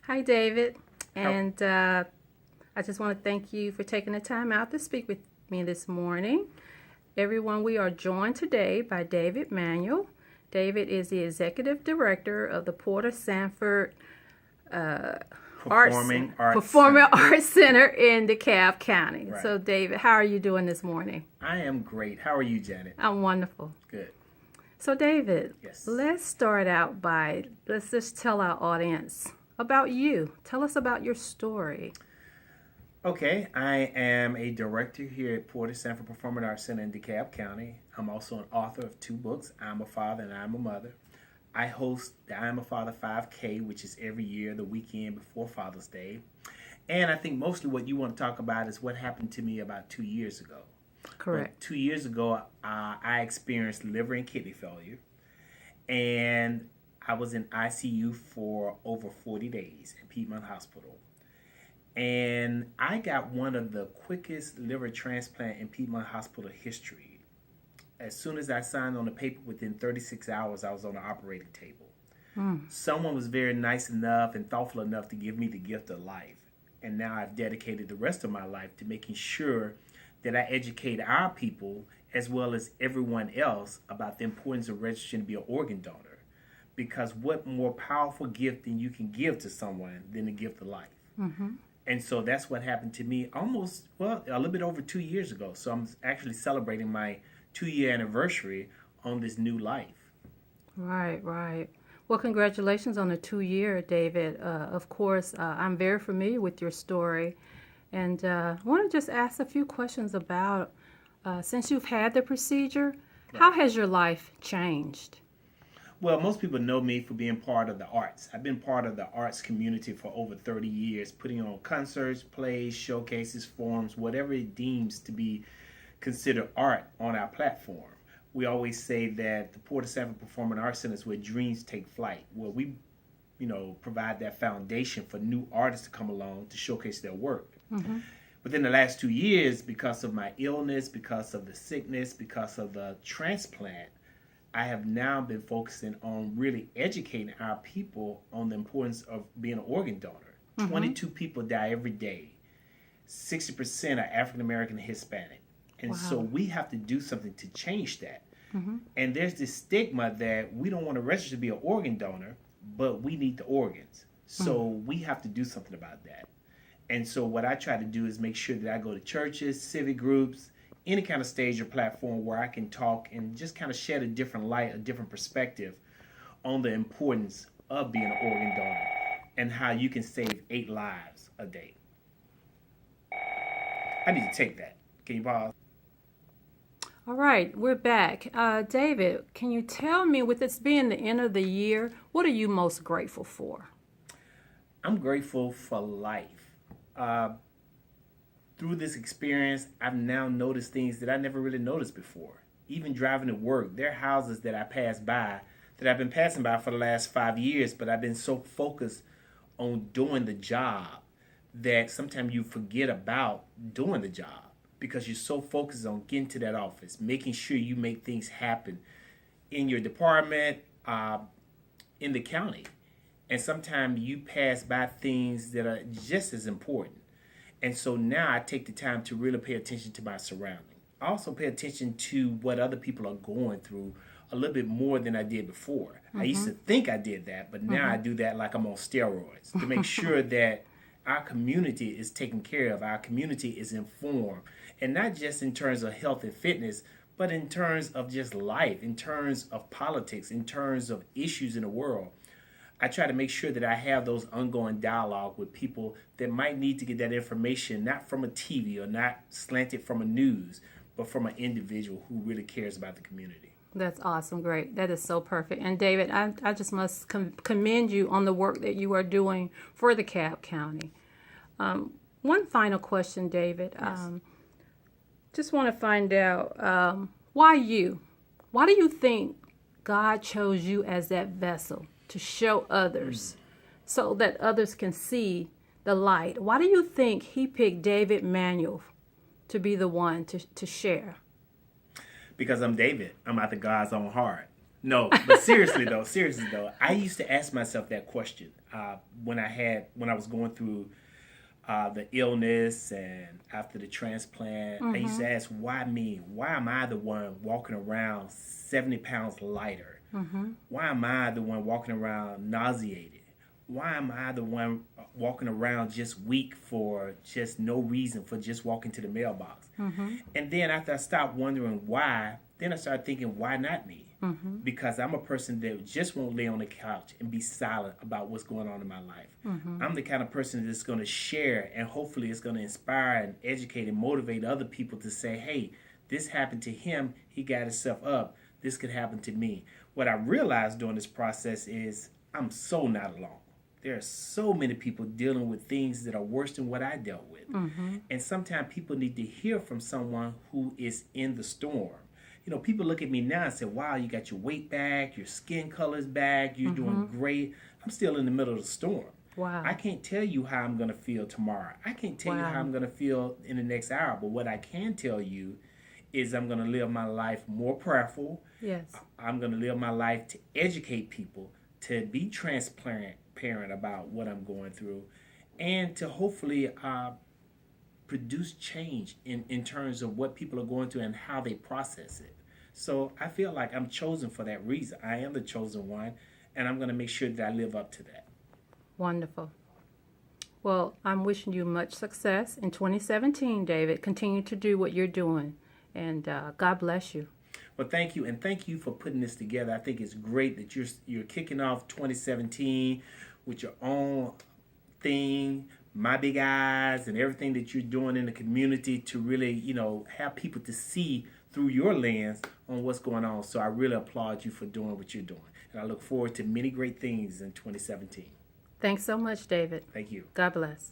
Hi, David. How, And I just want to thank you for taking the time out to speak with me this morning. Everyone, we are joined today by David Manuel. David is the executive director of the Porter Sanford Performing Arts Center in DeKalb County. right. So, David, how are you doing this morning? I am great. How are you, Janet? I'm wonderful. Good. So, David, Yes. let's start out by let's just tell our audience about you. Tell us about your story. Okay, I am a director here at Porter Sanford Performing Arts Center in DeKalb County. I'm also an author of 2 books, I'm a Father and I'm a Mother. I host the I'm a Father 5K, which is every year, the weekend before Father's Day. And I think mostly what you want to talk about is what happened to me about 2 years ago. Correct. Well, 2 years ago, I experienced liver and kidney failure. And I was in ICU for over 40 days at Piedmont Hospital. And I got one of the quickest liver transplant in Piedmont Hospital history. As soon as I signed on the paper, within 36 hours, I was on the operating table. Someone was very nice enough and thoughtful enough to give me the gift of life. And now I've dedicated the rest of my life to making sure that I educate our people as well as everyone else about the importance of registering to be an organ donor. Because what more powerful gift than you can give to someone than the gift of life? Mm-hmm. And so that's what happened to me a little bit over 2 years ago. So I'm actually celebrating my 2-year anniversary on this new life. Right, right. Well, congratulations on the 2-year, David. Of course, I'm very familiar with your story. And I want to just ask a few questions about, since you've had the procedure, how has your life changed? Well, most people know me for being part of the arts. I've been part of the arts community for over 30 years, putting on concerts, plays, showcases, forums, whatever it deems to be considered art on our platform. We always say that the Porter Sanford Performing Arts Center is where dreams take flight, where we, provide that foundation for new artists to come along to showcase their work. Mm-hmm. Within the last 2 years, because of my illness, because of the sickness, because of the transplant, I have now been focusing on really educating our people on the importance of being an organ donor. Mm-hmm. 22 people die every day. 60% are African American and Hispanic. And so we have to do something to change that. Mm-hmm. And there's this stigma that we don't want to register to be an organ donor, but we need the organs. So we have to do something about that. And so what I try to do is make sure that I go to churches, civic groups, any kind of stage or platform where I can talk and just kind of shed a different light, a different perspective on the importance of being an organ donor and how you can save 8 lives a day. I need to take that. Can you pause? All right, we're back. David, can you tell me, with this being the end of the year, what are you most grateful for? I'm grateful for life. Through this experience, I've now noticed things that I never really noticed before. Even driving to work, there are houses that I pass by that I've been passing by for the last 5 years, but I've been so focused on doing the job that sometimes you forget about doing the job because you're so focused on getting to that office, making sure you make things happen in your department, in the county. And sometimes you pass by things that are just as important. And so now I take the time to really pay attention to my surroundings. I also pay attention to what other people are going through a little bit more than I did before. Mm-hmm. I used to think I did that, but now I do that like I'm on steroids to make sure that our community is taken care of, our community is informed, and not just in terms of health and fitness, but in terms of just life, in terms of politics, in terms of issues in the world. I try to make sure that I have those ongoing dialogue with people that might need to get that information, not from a TV or not slanted from a news, but from an individual who really cares about the community. That's awesome. Great. That is so perfect. And David, I just must commend you on the work that you are doing for the DeKalb County. One final question, David. Yes. Just want to find out, why you? Why do you think God chose you as that vessel to show others so that others can see the light? Why do you think he picked David Manuel to be the one to share? Because I'm David. I'm after God's own heart. No, but seriously though, I used to ask myself that question. when I was going through the illness and after the transplant, I used to ask, why me? Why am I the one walking around 70 pounds lighter? Why am I the one walking around nauseated? Why am I the one walking around just weak for just no reason, for just walking to the mailbox? And then after I stopped wondering why, then I started thinking, why not me? Because I'm a person that just won't lay on the couch and be silent about what's going on in my life. I'm the kind of person that's going to share, and hopefully it's going to inspire and educate and motivate other people to say, hey, this happened to him. He got himself up. This could happen to me. What I realized during this process is I'm so not alone. There are so many people dealing with things that are worse than what I dealt with. And sometimes people need to hear from someone who is in the storm. You know, people look at me now and say, wow, you got your weight back, your skin color's back, you're doing great. I'm still in the middle of the storm. Wow. I can't tell you how I'm going to feel tomorrow. I can't tell you how I'm going to feel in the next hour. But what I can tell you is I'm going to live my life more prayerful. Yes. I'm going to live my life to educate people, to be transparent about what I'm going through, and to hopefully produce change in terms of what people are going through and how they process it. So I feel like I'm chosen for that reason. I am the chosen one, and I'm going to make sure that I live up to that. Wonderful. Well, I'm wishing you much success in 2017, David. Continue to do what you're doing, and God bless you. Well, thank you, and thank you for putting this together. I think it's great that you're kicking off 2017 with your own thing, My Big Eyes, and everything that you're doing in the community to really, you know, have people to see through your lens on what's going on. So I really applaud you for doing what you're doing. And I look forward to many great things in 2017. Thanks so much, David. Thank you. God bless.